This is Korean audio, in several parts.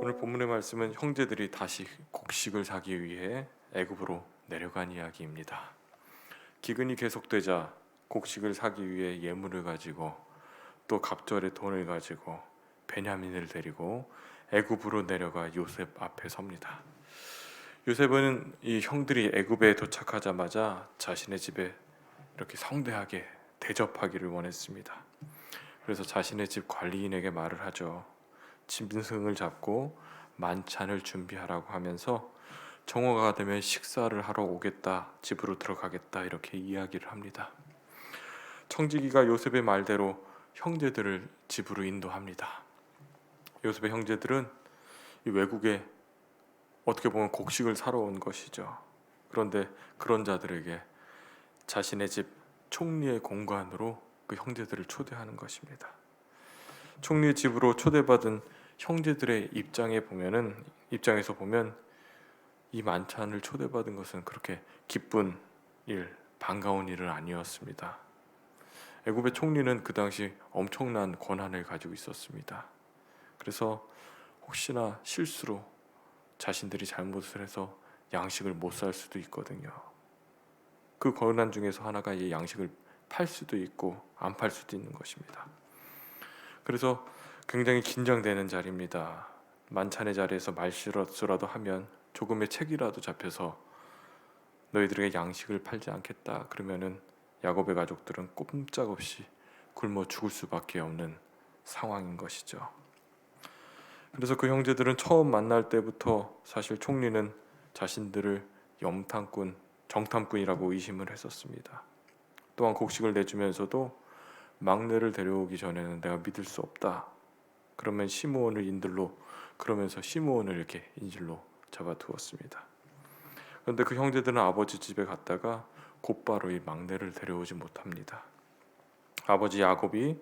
오늘 본문의 말씀은 형제들이 다시 곡식을 사기 위해 애굽으로 내려간 이야기입니다. 기근이 계속되자 곡식을 사기 위해 예물을 가지고 또 갑절의 돈을 가지고 베냐민을 데리고 애굽으로 내려가 요셉 앞에 섭니다. 요셉은 이 형들이 애굽에 도착하자마자 자신의 집에 이렇게 성대하게 대접하기를 원했습니다. 그래서 자신의 집 관리인에게 말을 하죠. 짐승을 잡고 만찬을 준비하라고 하면서 정오가 되면 식사를 하러 오겠다, 집으로 들어가겠다 이렇게 이야기를 합니다. 청지기가 요셉의 말대로 형제들을 집으로 인도합니다. 요셉의 형제들은 이 외국에 어떻게 보면 곡식을 사러 온 것이죠. 그런데 그런 자들에게 자신의 집 총리의 공간으로 그 형제들을 초대하는 것입니다. 총리의 집으로 초대받은 형제들의 입장에서 보면 이 만찬을 초대받은 것은 그렇게 기쁜 일, 반가운 일은 아니었습니다. 애굽의 총리는 그 당시 엄청난 권한을 가지고 있었습니다. 그래서 혹시나 실수로 자신들이 잘못을 해서 양식을 못 살 수도 있거든요. 그 권한 중에서 하나가 이 양식을 팔 수도 있고 안 팔 수도 있는 것입니다. 그래서 굉장히 긴장되는 자리입니다. 만찬의 자리에서 말실수라도 하면 조금의 책이라도 잡혀서 너희들에게 양식을 팔지 않겠다 그러면은 야곱의 가족들은 꼼짝없이 굶어 죽을 수밖에 없는 상황인 것이죠. 그래서 그 형제들은 처음 만날 때부터 사실 총리는 자신들을 정탐꾼이라고 의심을 했었습니다. 또한 곡식을 내주면서도 막내를 데려오기 전에는 내가 믿을 수 없다. 그러면 그러면서 시므온을 이렇게 인질로 잡아두었습니다. 그런데 그 형제들은 아버지 집에 갔다가 곧바로 이 막내를 데려오지 못합니다. 아버지 야곱이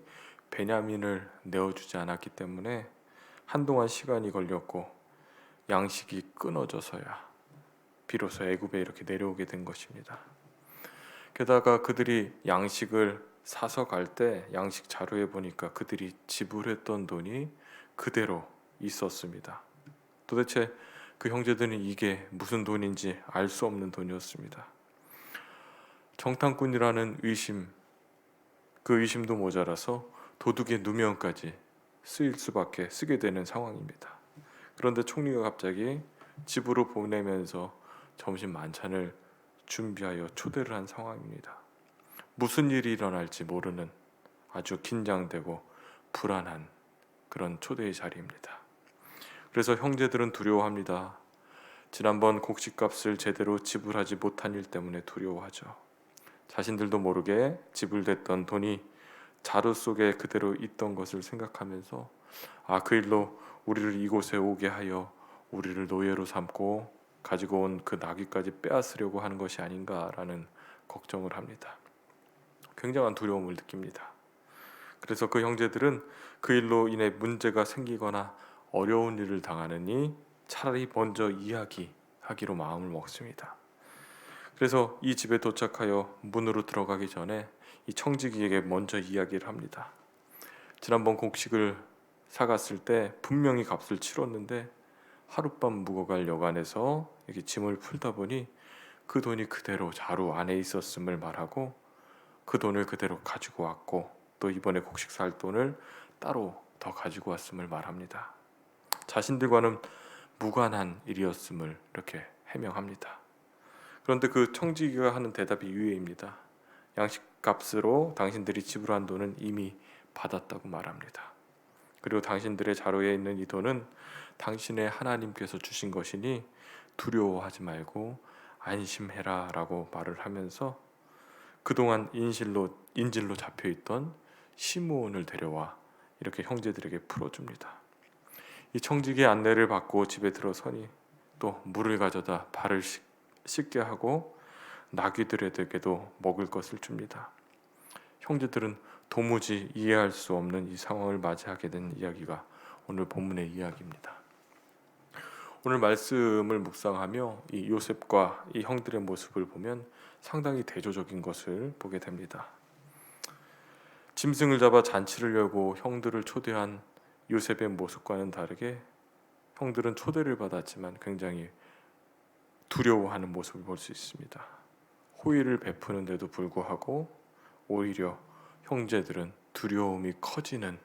베냐민을 내어주지 않았기 때문에 한동안 시간이 걸렸고 양식이 끊어져서야 비로소 애굽에 이렇게 내려오게 된 것입니다. 게다가 그들이 양식을 사서 갈 때 양식 자료에 보니까 그들이 지불했던 돈이 그대로 있었습니다. 도대체 그 형제들은 이게 무슨 돈인지 알 수 없는 돈이었습니다. 정탐꾼이라는 그 의심도 모자라서 도둑의 누명까지 쓰게 되는 상황입니다. 그런데 총리가 갑자기 집으로 보내면서 점심 만찬을 준비하여 초대를 한 상황입니다. 무슨 일이 일어날지 모르는 아주 긴장되고 불안한 그런 초대의 자리입니다. 그래서 형제들은 두려워합니다. 지난번 곡식값을 제대로 지불하지 못한 일 때문에 두려워하죠. 자신들도 모르게 지불됐던 돈이 자루 속에 그대로 있던 것을 생각하면서 그 일로 우리를 이곳에 오게 하여 우리를 노예로 삼고 가지고 온 그 나귀까지 빼앗으려고 하는 것이 아닌가라는 걱정을 합니다. 굉장한 두려움을 느낍니다. 그래서 그 형제들은 그 일로 인해 문제가 생기거나 어려운 일을 당하느니 차라리 먼저 이야기하기로 마음을 먹습니다. 그래서 이 집에 도착하여 문으로 들어가기 전에 이 청지기에게 먼저 이야기를 합니다. 지난번 곡식을 사갔을 때 분명히 값을 치렀는데 하룻밤 묵어갈 여관에서 이렇게 짐을 풀다 보니 그 돈이 그대로 자루 안에 있었음을 말하고 그 돈을 그대로 가지고 왔고 또 이번에 곡식 살 돈을 따로 더 가지고 왔음을 말합니다. 자신들과는 무관한 일이었음을 이렇게 해명합니다. 그런데 그 청지기가 하는 대답이 유해입니다. 양식값으로 당신들이 지불한 돈은 이미 받았다고 말합니다. 그리고 당신들의 자루에 있는 이 돈은 당신의 하나님께서 주신 것이니 두려워하지 말고 안심해라 라고 말을 하면서 그동안 인질로 잡혀있던 시므온을 데려와 이렇게 형제들에게 풀어줍니다. 이 청지기의 안내를 받고 집에 들어서니 또 물을 가져다 발을 씻게 하고 나귀들에게도 먹을 것을 줍니다. 형제들은 도무지 이해할 수 없는 이 상황을 맞이하게 된 이야기가 오늘 본문의 이야기입니다. 오늘 말씀을 묵상하며 이 요셉과 이 형들의 모습을 보면 상당히 대조적인 것을 보게 됩니다. 짐승을 잡아 잔치를 열고 형들을 초대한 요셉의 모습과는 다르게 형들은 초대를 받았지만 굉장히 두려워하는 모습을 볼 수 있습니다. 호의를 베푸는데도 불구하고 오히려 형제들은 두려움이 커지는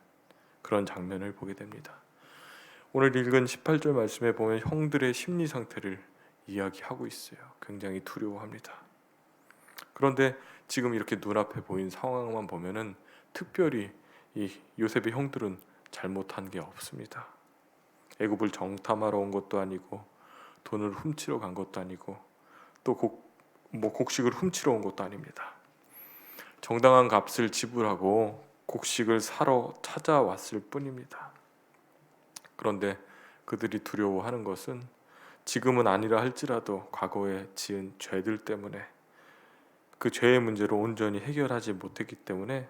그런 장면을 보게 됩니다. 오늘 읽은 18절 말씀에 보면 형들의 심리 상태를 이야기하고 있어요. 굉장히 두려워합니다. 그런데 지금 이렇게 눈앞에 보인 상황만 보면은 특별히 이 요셉의 형들은 잘못한 게 없습니다. 애굽을 정탐하러 온 것도 아니고 돈을 훔치러 간 것도 아니고 또 곡식을 훔치러 온 것도 아닙니다. 정당한 값을 지불하고 곡식을 사러 찾아왔을 뿐입니다. 그런데 그들이 두려워하는 것은 지금은 아니라 할지라도 과거에 지은 죄들 때문에 그 죄의 문제를 온전히 해결하지 못했기 때문에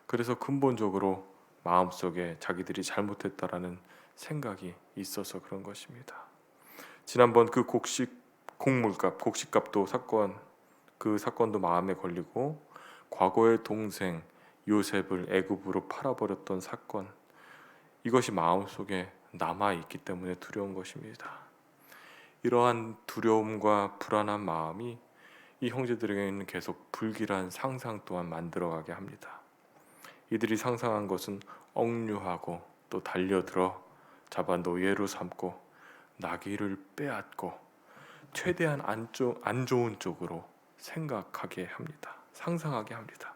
그래서 근본적으로 마음속에 자기들이 잘못했다라는 생각이 있어서 그런 것입니다. 지난번 그 곡식값도 그 사건도 마음에 걸리고 과거의 동생 요셉을 애굽으로 팔아버렸던 사건, 이것이 마음속에 남아있기 때문에 두려운 것입니다. 이러한 두려움과 불안한 마음이 이 형제들에게는 계속 불길한 상상 또한 만들어가게 합니다. 이들이 상상한 것은 억류하고 또 달려들어 잡아 노예로 삼고 나귀를 빼앗고 최대한 안 좋은 쪽으로 생각하게 합니다. 상상하게 합니다.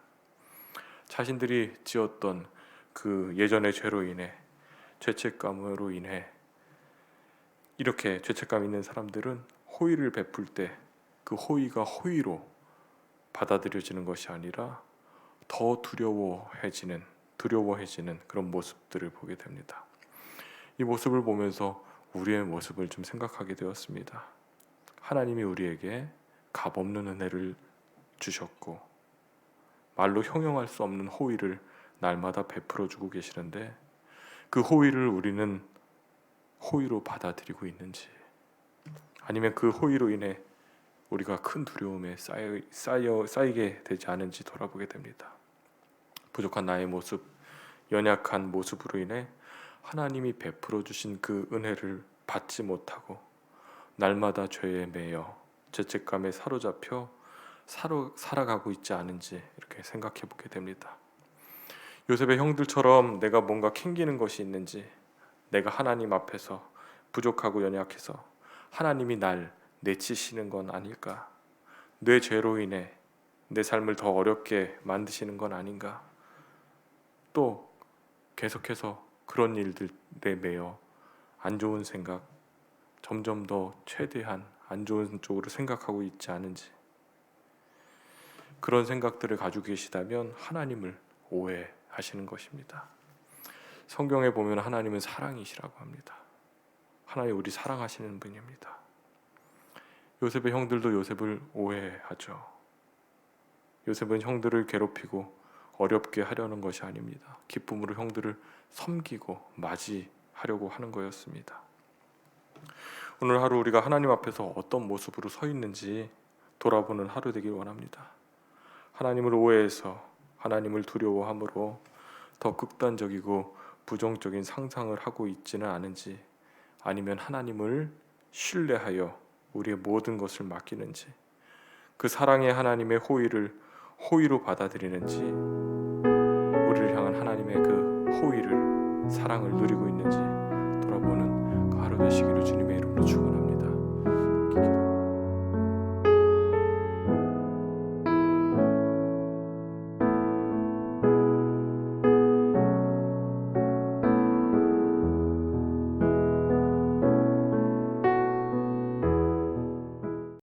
자신들이 지었던 그 예전의 죄로 인해 죄책감으로 인해 이렇게 죄책감 있는 사람들은 호의를 베풀 때 그 호의가 호의로 받아들여지는 것이 아니라 더 두려워해지는 그런 모습들을 보게 됩니다. 이 모습을 보면서 우리의 모습을 좀 생각하게 되었습니다. 하나님이 우리에게 값없는 은혜를 주셨고 말로 형용할 수 없는 호의를 날마다 베풀어 주고 계시는데 그 호의를 우리는 호의로 받아들이고 있는지, 아니면 그 호의로 인해 우리가 큰 두려움에 쌓이게 되지 않은지 돌아보게 됩니다. 부족한 나의 모습, 연약한 모습으로 인해 하나님이 베풀어 주신 그 은혜를 받지 못하고 날마다 죄에 매여 죄책감에 사로잡혀 살아가고 있지 않은지 이렇게 생각해 보게 됩니다. 요셉의 형들처럼 내가 뭔가 캥기는 것이 있는지, 내가 하나님 앞에서 부족하고 연약해서 하나님이 날 내치시는 건 아닐까, 내 죄로 인해 내 삶을 더 어렵게 만드시는 건 아닌가, 또 계속해서 그런 일들에 매여 안 좋은 생각, 점점 더 최대한 안 좋은 쪽으로 생각하고 있지 않은지, 그런 생각들을 가지고 계시다면 하나님을 오해하시는 것입니다. 성경에 보면 하나님은 사랑이시라고 합니다. 하나님 우리 사랑하시는 분입니다. 요셉의 형들도 요셉을 오해하죠. 요셉은 형들을 괴롭히고 어렵게 하려는 것이 아닙니다. 기쁨으로 형들을 섬기고 맞이하려고 하는 거였습니다. 오늘 하루 우리가 하나님 앞에서 어떤 모습으로 서 있는지 돌아보는 하루 되길 원합니다. 하나님을 오해해서 하나님을 두려워함으로 더 극단적이고 부정적인 상상을 하고 있지는 않은지, 아니면 하나님을 신뢰하여 우리의 모든 것을 맡기는지, 그 사랑의 하나님의 호의를 호의로 받아들이는지, 우리를 향한 하나님의 그 호의를, 사랑을 누리고 있는지 돌아보는 그 하루 되시기를 주님